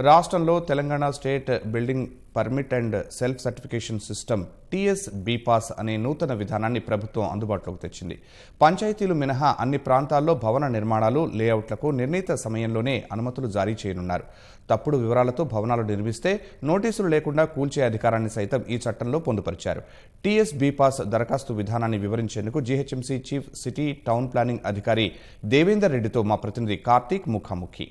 రాష్ట్రంలో Telangana state building permit and self certification system TS bPASS అనే నూతన విధానాన్ని ప్రభుత్వం అందుబాటులోకి తెచ్చింది. పంచాయతీలు మినహా అన్ని ప్రాంతాల్లో భవన నిర్మాణాలు, లేఅవుట్లకు నిర్ణీత సమయంలోనే అనుమతులు జారీ చేయనున్నారు. తప్పుడు వివరాలతో భవనాలు నిర్మిస్తే నోటీసులు లేకుండా కూల్చే అధికారాన్ని సైతం ఈ చట్టంలో పొందుపరిచారు. టీఎస్ బీపాస్ దరఖాస్తు విధానాన్ని వివరించేందుకు GHMC chief city town planning అధికారి దేవేందర్ రెడ్డితో మా ప్రతినిధి కార్తీక్ ముఖాముఖి.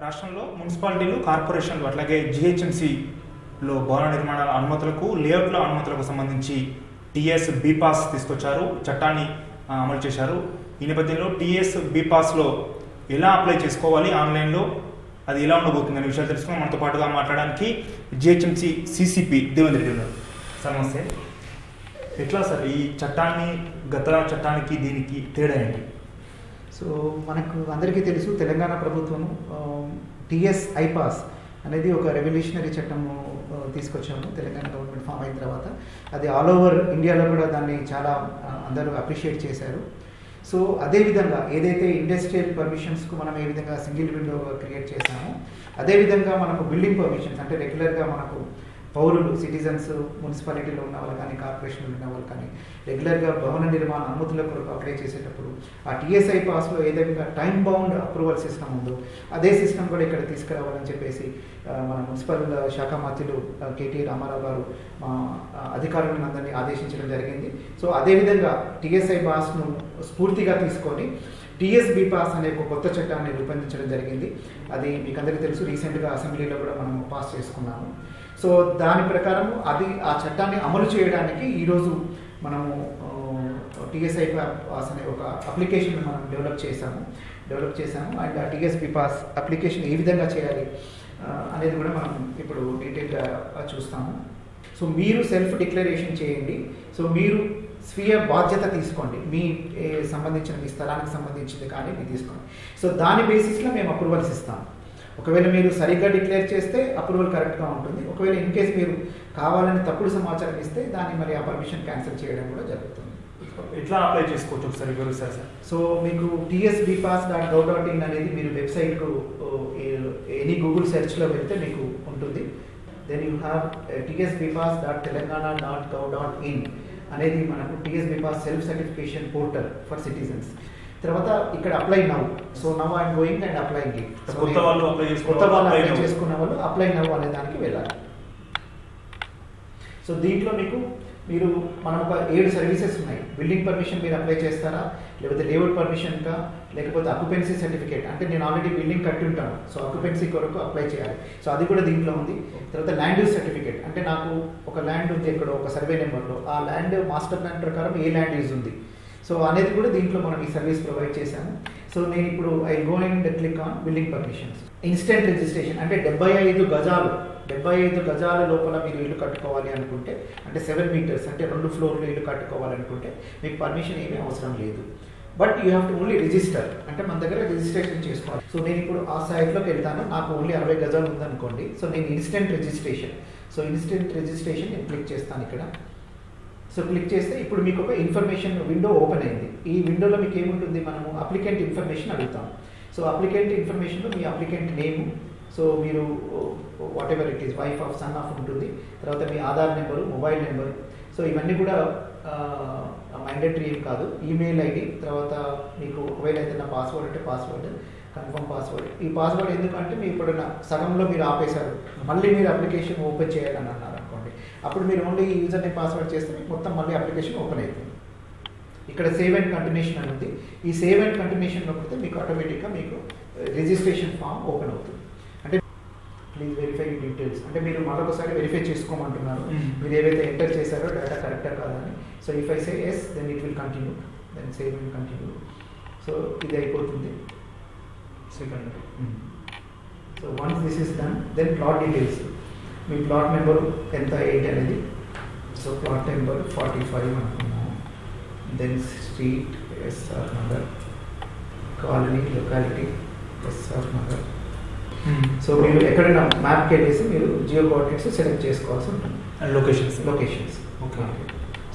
రాష్ట్రంలో మున్సిపాలిటీలు, కార్పొరేషన్లు అట్లాగే జీహెచ్ఎంసీలో భవన నిర్మాణాల అనుమతులకు, లేఅవుట్ల అనుమతులకు సంబంధించి టీఎస్ బీపాస్ తీసుకొచ్చారు, చట్టాన్ని అమలు చేశారు. ఈ నేపథ్యంలో టీఎస్ బీపాస్లో ఎలా అప్లై చేసుకోవాలి, ఆన్లైన్లో అది ఎలా ఉండబోతుంది అనే విషయాలు తెలుసుకుని మనతో పాటుగా మాట్లాడడానికి జీహెచ్ఎంసీ సిసిపి దేవేంద్ర రెడ్డి ఉన్నారు. సార్ నమస్తే. ఎట్లా సార్ ఈ చట్టాన్ని గత చట్టానికి దీనికి తేడా ఏంటి? సో మనకు అందరికీ తెలుసు, తెలంగాణ ప్రభుత్వము టీఎస్ ఐపాస్ అనేది ఒక రెవల్యూషనరీ చట్టము తీసుకొచ్చాము. తెలంగాణ గవర్నమెంట్ ఫామ్ అయిన తర్వాత అది ఆల్ ఓవర్ ఇండియాలో కూడా దాన్ని చాలా అందరూ అప్రిషియేట్ చేశారు. సో అదేవిధంగా ఏదైతే ఇండస్ట్రియల్ పర్మిషన్స్కు మనం ఏ విధంగా సింగిల్ విండో క్రియేట్ చేశామో, అదేవిధంగా మనకు బిల్డింగ్ పర్మిషన్స్ అంటే రెగ్యులర్గా మనకు పౌరులు, సిటిజన్స్, మున్సిపాలిటీలో ఉన్న వాళ్ళు కానీ, కార్పొరేషన్లో ఉన్న వాళ్ళు కానీ రెగ్యులర్గా భవన నిర్మాణ అనుమతుల కొరకు అప్లై చేసేటప్పుడు ఆ టీఎస్ఐ పాస్లో ఏదైనా టైం బౌండ్ అప్రూవల్ సిస్టమ్ ఉందో అదే సిస్టమ్ కూడా ఇక్కడ తీసుకురావాలని చెప్పేసి మన మున్సిపల్ శాఖ మంత్రులు కేటీ రామారావు గారు మా అధికారులను అందరినీ ఆదేశించడం జరిగింది. సో అదేవిధంగా టీఎస్ఐ పాస్ను స్ఫూర్తిగా తీసుకొని టీఎస్ బీపాస్ అనే ఒక కొత్త చట్టాన్ని రూపొందించడం జరిగింది. అది మీకు అందరికీ తెలుసు, రీసెంట్గా అసెంబ్లీలో కూడా మనం పాస్ చేసుకున్నాము. సో దాని ప్రకారం ఆ చట్టాన్ని అమలు చేయడానికి ఈరోజు మనము టీఎస్ఐ పాస్ అనే ఒక అప్లికేషన్ మనం డెవలప్ చేశాము. అండ్ ఆ టీఎస్ బీపాస్ అప్లికేషన్ ఏ విధంగా చేయాలి అనేది కూడా మనం ఇప్పుడు డీటెయిల్గా చూస్తాము. సో మీరు సెల్ఫ్ డిక్లరేషన్ చేయండి. సో మీరు స్వీయ బాధ్యత తీసుకోండి, మీ సంబంధించిన మీ స్థలానికి సంబంధించింది కానీ మీరు తీసుకోండి. సో దాని బేసిస్లో మేము అప్రూవల్స్ ఇస్తాము. ఒకవేళ మీరు సరిగ్గా డిక్లేర్ చేస్తే అప్రూవల్ కరెక్ట్గా ఉంటుంది. ఒకవేళ ఇన్ కేస్ మీరు కావాలని తప్పుడు సమాచారం ఇస్తే దాన్ని మరి ఆ పర్మిషన్ క్యాన్సిల్ చేయడం కూడా జరుగుతుంది. ఎట్లా అప్లై చేసుకోవచ్చు ఒకసారి వివరిస్తారు సార్? సో మీకు tsbpass.gov.in అనేది మీరు వెబ్సైట్కు ఎనీ గూగుల్ సెర్చ్లో వెళ్తే మీకు ఉంటుంది. దెన్ యూ హ్యావ్ tsbpass.telangana.gov.in అనేది మనకు TS bPASS self certification portal for citizens. తర్వాత ఇక్కడ apply now. So now I'm going and applying it. కొత్త వాళ్ళు అప్లై చేసుకున్న వాళ్ళు అప్లై నవ్ అనే దానికి వెళ్ళాలి. సో దీంట్లో మీరు మనం ఒక 7 సర్వీసెస్ ఉన్నాయి. బిల్డింగ్ పర్మిషన్ మీరు అప్లై చేస్తారా, లేకపోతే లేఅవుట్ పర్మిషన్గా, లేకపోతే అక్యుపెన్సీ సర్టిఫికేట్ అంటే నేను ఆల్రెడీ బిల్డింగ్ కట్టి ఉంటాను, సో అక్యుపెన్సీ కొరకు అప్లై చేయాలి. సో అది కూడా దీంట్లో ఉంది. తర్వాత ల్యాండ్ యూజ్ సర్టిఫికేట్ అంటే నాకు ఒక ల్యాండ్ ఉంది ఇక్కడ ఒక సర్వే నెంబర్లో, ఆ ల్యాండ్ మాస్టర్ ప్లాన్ ప్రకారం ఏ ల్యాండ్ యూజ్ ఉంది సో అనేది కూడా దీంట్లో మనం ఈ సర్వీస్ ప్రొవైడ్ చేశాము. సో నేను ఇప్పుడు I go and click on building permissions. Instant registration అంటే 75 గజాల లోపల మీరు ఇల్లు కట్టుకోవాలి అనుకుంటే, అంటే 7 మీటర్స్ అంటే 2 ఫ్లోర్లు ఇల్లు కట్టుకోవాలనుకుంటే మీకు పర్మిషన్ ఏమీ అవసరం లేదు. But you have to only register, అంటే మన దగ్గర రిజిస్ట్రేషన్ చేసుకోవాలి. సో నేను ఇప్పుడు ఆ సైట్లోకి వెళ్తాను, నాకు ఓన్లీ 60 గజాలు ఉందనుకోండి. సో నేను ఇన్స్టెంట్ రిజిస్ట్రేషన్ నేను క్లిక్ చేస్తాను ఇక్కడ. సో క్లిక్ చేస్తే ఇప్పుడు మీకు ఒక ఇన్ఫర్మేషన్ విండో ఓపెన్ అయింది. ఈ విండోలో మీకు ఏముంటుంది, మనము అప్లికెంట్ ఇన్ఫర్మేషన్ అడుగుతాం. సో అప్లికెంట్ ఇన్ఫర్మేషన్లో మీ అప్లికెంట్ నేము, సో మీరు whatever it is, wife of, son of ఉంటుంది. తర్వాత మీ Aadhaar number, mobile number, so ఇవన్నీ కూడా మ్యాండేటరీ ఏం కాదు. ఈమెయిల్ ఐడి, తర్వాత మీకు ఒకవేళ ఏదైనా పాస్వర్డ్ అంటే పాస్వర్డ్, కన్ఫర్మ్ పాస్వర్డ్. ఈ పాస్వర్డ్ ఎందుకంటే మీరు ఇప్పుడు సగంలో మీరు ఆపేశారు, మళ్ళీ మీరు అప్లికేషన్ ఓపెన్ చేయాలని అన్నారు అనుకోండి, అప్పుడు మీరు ఓన్లీ యూజర్ నేమ్ పాస్వర్డ్ చేస్తే మీకు మొత్తం మళ్ళీ అప్లికేషన్ ఓపెన్ అవుతుంది. ఇక్కడ సేవ్ అండ్ కంటిన్యూషన్ అని ఉంది. ఈ సేవ్ అండ్ కంటిన్యూషన్ నొక్కితే మీకు ఆటోమేటిక్గా మీకు రిజిస్ట్రేషన్ ఫామ్ ఓపెన్ అవుతుంది. అంటే ప్లీజ్ వెరిఫై డీటెయిల్స్ అంటే మీరు మరొకసారి వెరిఫై చేసుకోమంటున్నారు మీరు ఏవైతే ఎంటర్ చేశారో డేటా కరెక్టా కాదని. So if I say yes then it will continue, then save and continue. So ఇది అయిపోతుంది. Second so once this is done then plot details, మీ ప్లాట్ నెంబరు ఎంత ఏంటి అనేది. సో ప్లాట్ నెంబర్ 45 అనుకున్నాము. Then street SR Nagar, colony locality SR Nagar. So మీరు ఎక్కడైనా మ్యాప్కి వెళ్ళేసి మీరు జియో కోఆర్డినేట్స్ సెలెక్ట్ చేసుకోవాల్సి ఉంటుంది. Locations okay.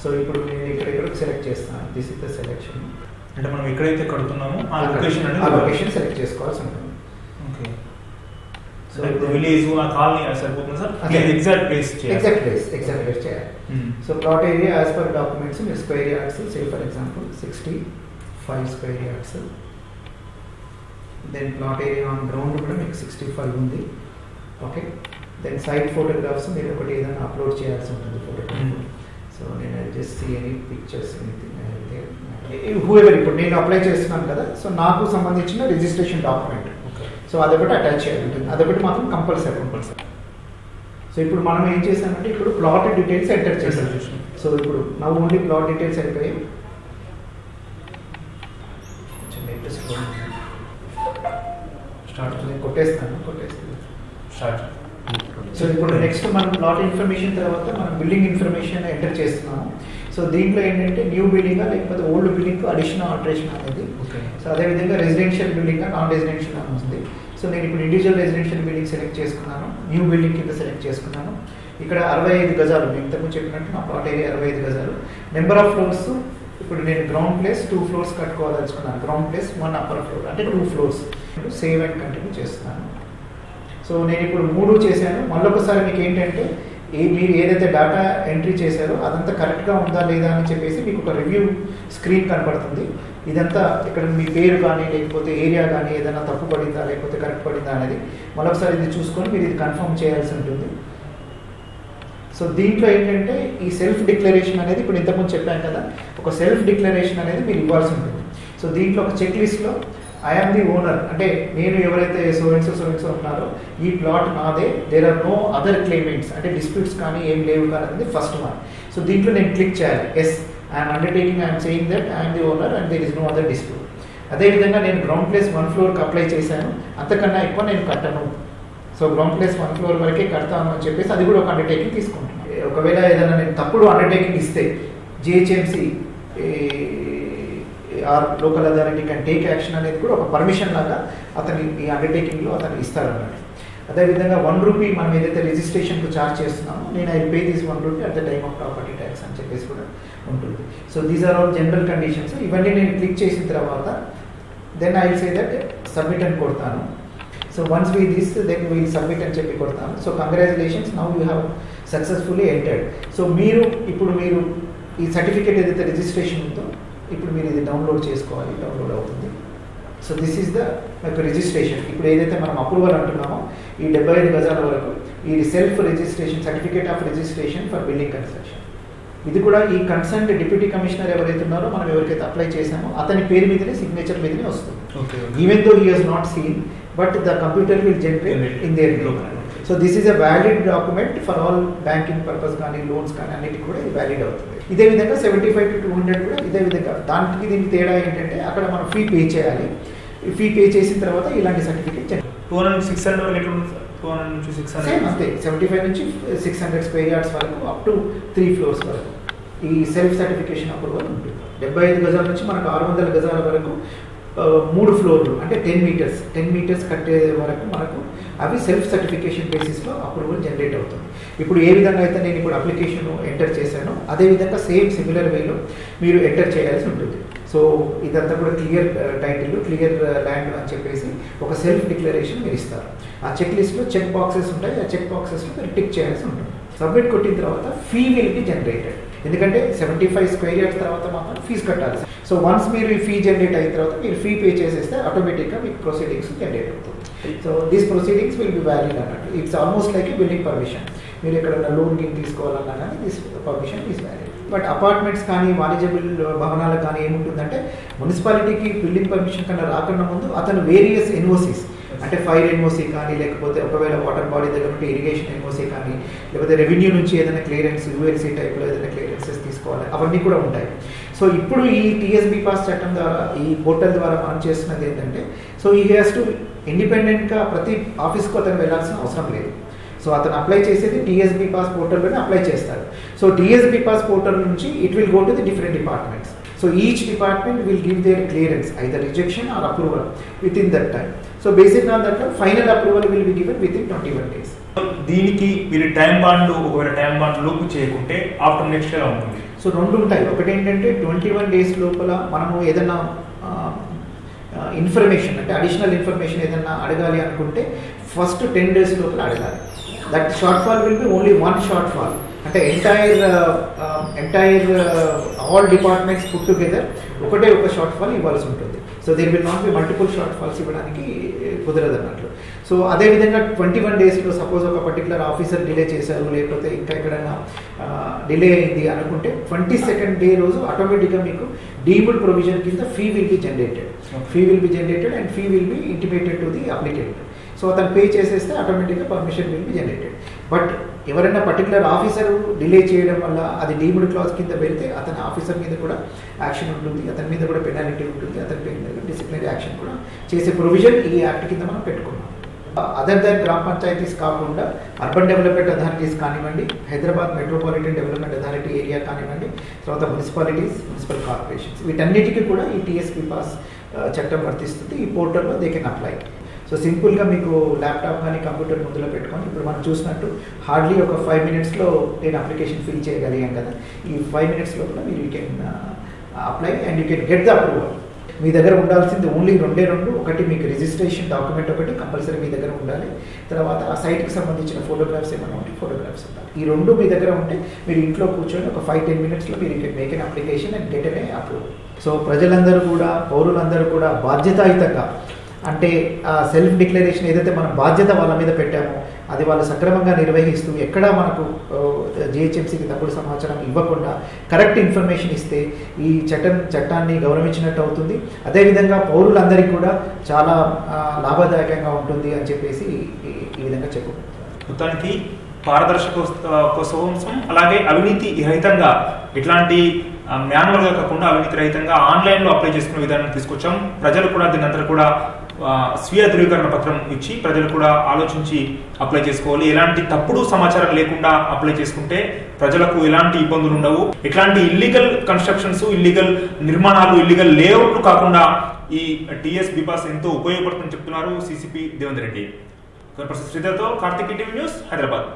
సో ఇప్పుడు నేను ఇక్కడ సెలెక్ట్ చేస్తాను. This is the selection. అంటే మనం ఎక్కడైతే కడుతున్నామో ఆ లొకేషన్ సెలెక్ట్ చేసుకోవాల్సి ఉంటుంది. సో విలేజ్ కాలనీ సరిపోతుంది sir, exact place exact place చేయాలి. So plot area as per documents మీరు square yards say for example 65 square yards. Then plot area on ground కూడా మీకు 65 ఉంది. ఓకే, దెన్ సైడ్ ఫోటోగ్రాఫ్స్ మీరు ఒకటి ఏదైనా అప్లోడ్ చేయాల్సి ఉంటుంది ఫోటోగ్రాఫ్. సో నేను just see any pictures anything whoever. ఇప్పుడు నేను అప్లై చేస్తున్నాను కదా, సో నాకు సంబంధించిన రిజిస్ట్రేషన్ డాక్యుమెంట్, సో అదొకటి అటాచ్ చేయాలి ఉంటుంది, అదొకటి మాత్రం కంపల్సరీ. సో ఇప్పుడు మనం ఏం చేసామంటే ఇప్పుడు ప్లాట్ డీటెయిల్స్ ఎంటర్ చేసాం. సో ఇప్పుడు నా ఓన్లీ ప్లాట్ డీటెయిల్స్ అయిపోయాయి. కొట్టేస్తాను. సో ఇప్పుడు నెక్స్ట్ మనం ప్లాట్ ఇన్ఫర్మేషన్ తర్వాత మనం బిల్డింగ్ ఇన్ఫర్మేషన్ ఎంటర్ చేస్తున్నాము. సో దీంట్లో ఏంటంటే న్యూ బిల్డింగ్ లేకపోతే ఓల్డ్ బిల్డింగ్ అడిషన్ ఆల్టరేషన్ అనేది. సో అదేవిధంగా రెసిడెన్షియల్ బిల్డింగ్ నాన్ రెసిడెన్షియల్ అని ఉంది. సో నేను ఇప్పుడు ఇండివిజువల్ రెసిడెన్షియల్ బిల్డింగ్ సెలెక్ట్ చేసుకున్నాను, న్యూ బిల్డింగ్ కింద సెలెక్ట్ చేసుకున్నాను. ఇక్కడ 65 గజాలు, నేను ఇంతకు చెప్పినట్టు నా ప్లాట్ ఏరియా 65 గజాలు. నెంబర్ ఆఫ్ ఫ్లోర్స్ ఇప్పుడు నేను గ్రౌండ్ ప్లేస్ 2 floors కట్టుకోవాలనుకున్నాను. గ్రౌండ్ ప్లేస్ 1 upper floor అంటే 2 floors. సేవ్ అండ్ కంటిన్యూ చేస్తున్నాను. సో నేను ఇప్పుడు 3 చేశాను. మళ్ళొకసారి మీకు ఏంటంటే మీరు ఏదైతే డేటా ఎంట్రీ చేశారో అదంతా కరెక్ట్గా ఉందా లేదా అని చెప్పేసి మీకు ఒక రివ్యూ స్క్రీన్ కనపడుతుంది. ఇదంతా ఇక్కడ మీ పేరు కానీ లేకపోతే ఏరియా కానీ ఏదైనా తప్పు పడిందా లేకపోతే కరెక్ట్ పడిందా అనేది మళ్ళొకసారి ఇది చూసుకొని మీరు ఇది కన్ఫర్మ్ చేయాల్సి ఉంటుంది. సో దీంట్లో ఏంటంటే ఈ సెల్ఫ్ డిక్లరేషన్ అనేది ఇప్పుడు ఇంతకుముందు చెప్పాను కదా, ఒక సెల్ఫ్ డిక్లరేషన్ అనేది మీరు ఇవ్వాల్సి ఉంటుంది. సో దీంట్లో ఒక చెక్ లిస్ట్లో ఐఎమ్ ది ఓనర్ అంటే నేను ఎవరైతే సో ఉన్నారో ఈ ప్లాట్ నాదే, దేర్ ఆర్ నో అదర్ క్లెయిమెంట్స్ అంటే డిస్ప్యూట్స్ కానీ ఏం లేవు కానీ అనేది ఫస్ట్ వన్. సో దీంట్లో నేను క్లిక్ చేయాలి, yes I'm undertaking I'm saying that I'm the owner and there is no other dispute. అదేవిధంగా నేను గ్రౌండ్ ప్లేస్ 1 floorకి అప్లై చేశాను, అంతకన్నా ఎక్కువ నేను కట్టను. సో గ్రౌండ్ ప్లేస్ 1 floor వరకే కడతాను అని చెప్పేసి అది కూడా ఒక అండర్టేకింగ్ తీసుకుంటున్నాను. ఒకవేళ ఏదైనా నేను తప్పుడు అండర్టేకింగ్ ఇస్తే GHMC or local authority can take action అనేది కూడా ఒక పర్మిషన్ లాగా అతని ఈ అండర్టేకింగ్లో అతను ఇస్తారన్నమాట. అదేవిధంగా 1 rupee మనం ఏదైతే రిజిస్ట్రేషన్కు ఛార్జ్ చేస్తున్నామో నేను I pay this 1 rupee at the time of property tax అని చెప్పేసి కూడా ఉంటుంది. So these are all general conditions. ఇవన్నీ నేను క్లిక్ చేసిన తర్వాత then I will say that submit అని కొడతాను. So once we this then we'll submit అని చెప్పి కొడతాను. So congratulations, now you have successfully entered. So మీరు ఈ సర్టిఫికేట్ ఏదైతే రిజిస్ట్రేషన్ ఉందో ఇప్పుడు మీరు ఇది డౌన్లోడ్ చేసుకోవాలి, డౌన్లోడ్ అవుతుంది. So this is the registration. ఇప్పుడు ఏదైతే మనం అప్రూవల్ అంటున్నామో ఈ 75 గజాల వరకు ఈ self registration certificate of registration for building construction. ఇది కూడా ఈ కన్సర్న్డ్ డిప్యూటీ కమిషనర్ ఎవరైతే ఉన్నారో మనం ఎవరికైతే అప్లై చేసామో అతని పేరు మీదనే సిగ్నేచర్ మీదనే వస్తుంది. Even though he has not seen but the computer will generate in their name. So this is a valid document for all banking purpose కానీ లోన్స్ కానీ అన్నిటికీ కూడా ఇది వ్యాలిడ్ అవుతుంది. ఇదే విధంగా 75 to 200 కూడా ఇదే విధంగా. దానికి దీనికి తేడా ఏంటంటే అక్కడ మనం ఫీ పే చేయాలి. ఫీ పే చేసిన తర్వాత ఇలాంటి సర్టిఫికేట్ 200-600 వరకు ఎట్లా ఉంటుంది సార్? 200 నుంచి 600 సేమ్ అంతే. 75 నుంచి 600 స్క్వేర్ యార్డ్స్ వరకు అప్ టు 3 floors వరకు ఈ సెల్ఫ్ సర్టిఫికేషన్ అప్రూవల్ ఉంటుంది. 75 గజాల నుంచి మనకు 600 గజాల వరకు 3 floors అంటే 10 meters కట్టే వరకు మనకు అవి సెల్ఫ్ సర్టిఫికేషన్ బేసిస్లో అప్రూవల్ జనరేట్ అవుతుంది. ఇప్పుడు ఏ విధంగా అయితే నేను ఇప్పుడు అప్లికేషన్ ఎంటర్ చేశానో అదేవిధంగా సేమ్ సిమిలర్ వేలో మీరు ఎంటర్ చేయాల్సి ఉంటుంది. సో ఇదంతా కూడా క్లియర్ టైటిల్, క్లియర్ ల్యాండ్ అని చెప్పేసి ఒక సెల్ఫ్ డిక్లరేషన్ మీరు ఇస్తారు. ఆ చెక్ లిస్ట్లో చెక్ బాక్సెస్ ఉంటాయి, ఆ చెక్ బాక్సెస్లో మీరు టిక్ చేయాల్సి ఉంటుంది. సబ్మిట్ కొట్టిన తర్వాత ఫీ విల్ బి జనరేటెడ్. ఎందుకంటే 75 స్క్వేర్ యార్డ్స్ తర్వాత మాత్రం ఫీజు కట్టాలి. సో వన్స్ మీరు ఈ ఫీ జనరేట్ అయిన తర్వాత మీరు ఫీ పే చేసేస్తే ఆటోమేటిక్గా మీకు ప్రొసీడింగ్స్ జనరేట్ అవుతుంది. So these proceedings will be valid అన్నట్టు. It's almost like a building permission. మీరు ఎక్కడన్నా లోన్ గిన్ తీసుకోవాలన్నా కానీ this permission is valid. But apartments కానీ వాణిజ్య భవనాలకు కానీ ఏముంటుందంటే మున్సిపాలిటీకి బిల్డింగ్ పర్మిషన్ కన్నా రాకుండా ముందు అతను వేరియస్ ఎన్ఓసీస్ అంటే ఫైర్ ఎన్ఓసీ కానీ లేకపోతే ఒకవేళ వాటర్ బాడీ దగ్గర ఉంటే ఇరిగేషన్ ఎన్ఓసీ కానీ లేకపోతే రెవెన్యూ నుంచి ఏదైనా క్లియరెన్స్ యూఎల్సీ టైప్లో ఏదైనా క్లియరెన్సెస్ తీసుకోవాలి, అవన్నీ కూడా ఉంటాయి. సో ఇప్పుడు ఈ టీఎస్బీ పాస్ చట్టం ద్వారా ఈ పోర్టల్ ద్వారా మనం చేస్తున్నది ఏంటంటే సో ఈ హ్యాస్ టు ఇండిపెండెంట్గా ప్రతి ఆఫీస్కు అతను వెళ్ళాల్సిన అవసరం లేదు. సో అతను అప్లై చేసేది టీఎస్బీ పాస్ పోర్టల్లోనే అప్లై చేస్తారు. సో టీఎస్బీ పాస్ పోర్టల్ నుంచి it will go to the different departments. So each department will give their clearance, either rejection or approval within that time. So based on that, final approval will be given within 21 days. దీనికి మీరు time bond ఒకవేళ time bond లోపు చేయకుంటే after next ఎలా ఉంటుంది? So 2 ఉంటాయి. ఒకటి ఏంటంటే 21 days లోపల మనము ఏదైనా ఇన్ఫర్మేషన్ అంటే అడిషనల్ ఇన్ఫర్మేషన్ ఏదైనా అడగాలి అనుకుంటే ఫస్ట్ 10 days లోపల అడగాలి. That shortfall will be only one shortfall, అంటే entire all departments put together ఒకటే ఒక షార్ట్ ఫాల్ ఇవ్వాల్సి ఉంటుంది. So there will not be multiple shortfalls ఇవ్వడానికి కుదరదు అన్నట్లు. సో అదేవిధంగా 21 daysలో సపోజ్ ఒక పర్టికులర్ ఆఫీసర్ డిలే చేశారు, లేకపోతే ఇంకా ఎక్కడైనా డిలే అయింది అనుకుంటే 22nd day రోజు ఆటోమేటిక్గా మీకు డీమ్డ్ ప్రొవిజన్ కింద fee will be generated and fee will be intimated to the applicant. So అతను పే చేసేస్తే ఆటోమేటిక్గా permission will be generated. But ఎవరైనా పర్టికులర్ ఆఫీసర్ డిలే చేయడం వల్ల అది డీమ్డ్ క్లాజ్ కింద వెళ్తే అతని ఆఫీసర్ మీద కూడా యాక్షన్ ఉంటుంది, అతని మీద కూడా పెనాల్టీ ఉంటుంది, అతని మీద డిసిప్లినరీ యాక్షన్ కూడా చేసే ప్రొవిజన్ ఈ యాక్ట్ కింద మనం పెట్టుకున్నాం. అదర్ దన్ గ్రామ పంచాయతీస్ కాకుండా అర్బన్ డెవలప్మెంట్ అథారిటీస్ కానివ్వండి, Hyderabad metropolitan development authority area కానివ్వండి, తర్వాత మున్సిపాలిటీస్, మున్సిపల్ కార్పొరేషన్స్, వీటన్నిటికీ కూడా ఈ టీఎస్పీ పాస్ చట్టం వర్తిస్తుంది. ఈ పోర్టల్లో దే కెన్ అప్లై. సో సింపుల్గా మీకు ల్యాప్టాప్ కానీ కంప్యూటర్ ముందులో పెట్టుకొని ఇప్పుడు మనం చూసినట్టు హార్డ్లీ ఒక 5 minutesలో నేను అప్లికేషన్ ఫిల్ చేయగలిగాం కదా. ఈ 5 minutes లోపల మీరు you can apply and you can get the approval. మీ దగ్గర ఉండాల్సింది ఓన్లీ రెండు. ఒకటి మీకు రిజిస్ట్రేషన్ డాక్యుమెంట్ ఒకటి కంపల్సరీ మీ దగ్గర ఉండాలి. తర్వాత ఆ సైట్కి సంబంధించిన ఫోటోగ్రాఫ్స్ ఏమైనా ఉంటే ఫోటోగ్రాఫ్స్ ఉండాలి. ఈ 2 మీ దగ్గర ఉంటే మీరు ఇంట్లో కూర్చొని ఒక 5-10 minutesలో మీరు can make an application and get an approval. So ప్రజలందరూ కూడా, పౌరులందరూ కూడా బాధ్యతాయుతంగా, అంటే సెల్ఫ్ డిక్లరేషన్ ఏదైతే మనం బాధ్యత వాళ్ళ మీద పెట్టామో అది వాళ్ళు సక్రమంగా నిర్వహిస్తూ ఎక్కడా మనకు జిహెచ్ఎంసీకి తప్పుడు సమాచారం ఇవ్వకుండా కరెక్ట్ ఇన్ఫర్మేషన్ ఇస్తే ఈ చట్టాన్ని గౌరవించినట్టు అవుతుంది. అదేవిధంగా పౌరులందరికీ కూడా చాలా లాభదాయకంగా ఉంటుంది అని చెప్పేసి ఈ విధంగా చెప్పుకుంటున్నారు. మొత్తానికి పారదర్శక కోసం, అలాగే అవినీతి రహితంగా, ఇట్లాంటి మాన్యువల్గా కాకుండా అవినీతి రహితంగా ఆన్లైన్లో అప్లై చేసుకునే విధానం తీసుకొచ్చాం. ప్రజలు కూడా దీని అంతా కూడా స్వీయ ధృవీకరణ పత్రం ఇచ్చి ప్రజలు కూడా ఆలోచించి అప్లై చేసుకోవాలి. ఎలాంటి తప్పుడు సమాచారం లేకుండా అప్లై చేసుకుంటే ప్రజలకు ఎలాంటి ఇబ్బందులు ఉండవు. ఇట్లాంటి ఇల్లీగల్ కన్స్ట్రక్షన్స్, ఇల్లీగల్ నిర్మాణాలు, ఇల్లీగల్ లేఅవుట్లు కాకుండా ఈ టీఎస్ బీపాస్ ఎంతో ఉపయోగపడుతుందని చెప్తున్నారు సిసిపి దేవేందర్ రెడ్డి. శ్రీధర్తో కార్తిక్, టీవీ న్యూస్, హైదరాబాద్.